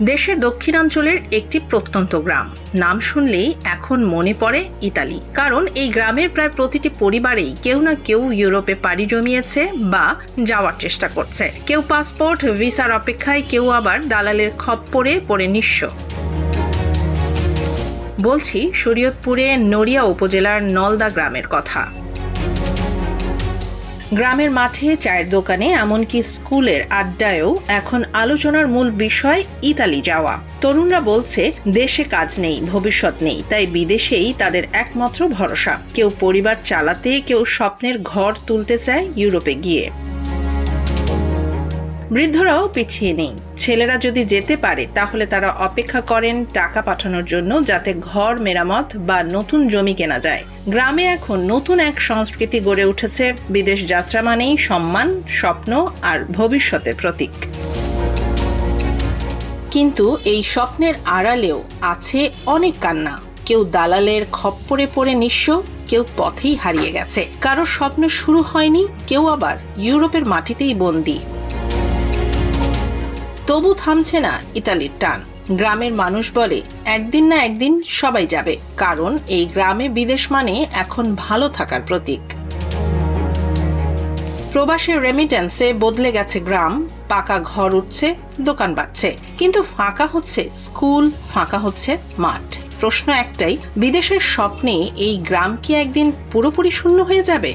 দেশের দক্ষিণাঞ্চলের একটি প্রত্যন্ত গ্রাম, নাম শুনলেই এখন মনে পড়ে ইতালি। কারণ এই গ্রামের প্রায় প্রতিটি পরিবারেই কেউ না কেউ ইউরোপে পাড়ি জমিয়েছে বা যাওয়ার চেষ্টা করছে। কেউ পাসপোর্ট ভিসার অপেক্ষায়, কেউ আবার দালালের খপ্পরে পড়ে নিঃস্ব। বলছি শরীয়তপুরে নড়িয়া উপজেলার নলদা গ্রামের কথা। গ্রামের মাঠে, চায়ের দোকানে, এমনকি স্কুলের আড্ডায়ও এখন আলোচনার মূল বিষয় ইতালি যাওয়া। তরুণরা বলছে দেশে কাজ নেই, ভবিষ্যৎ নেই, তাই বিদেশেই তাদের একমাত্র ভরসা। কেউ পরিবার চালাতে, কেউ স্বপ্নের ঘর তুলতে চায় ইউরোপে গিয়ে। বৃদ্ধরাও পিছিয়ে নেই। ছেলেরা যদি যেতে পারে তাহলে তারা অপেক্ষা করেন টাকা পাঠানোর জন্য, যাতে ঘর মেরামত বা নতুন জমি কেনা যায়। গ্রামে এখন নতুন এক সংস্কৃতি গড়ে উঠেছে। বিদেশ যাত্রা মানেই সম্মান, স্বপ্ন আর ভবিষ্যতের প্রতীক। কিন্তু এই স্বপ্নের আড়ালেও আছে অনেক কান্না। কেউ দালালের খপ্পরে পড়ে নিঃস্ব, কেউ পথেই হারিয়ে গেছে। কারো স্বপ্ন শুরু হয়নি, কেউ আবার ইউরোপের মাটিতেই বন্দী। তবু থামছে না ইতালির টান। গ্রামের মানুষ বলে একদিন না একদিন সবাই যাবে, কারণ এই গ্রামে বিদেশ মানে এখন ভালো থাকার প্রতীক। প্রবাসের রেমিটেন্সে বদলে গেছে গ্রাম। পাকা ঘর উঠছে, দোকান বাড়ছে, কিন্তু ফাঁকা হচ্ছে স্কুল, ফাঁকা হচ্ছে মাঠ। প্রশ্ন একটাই, বিদেশের স্বপ্নে এই গ্রাম কি একদিন পুরোপুরি শূন্য হয়ে যাবে?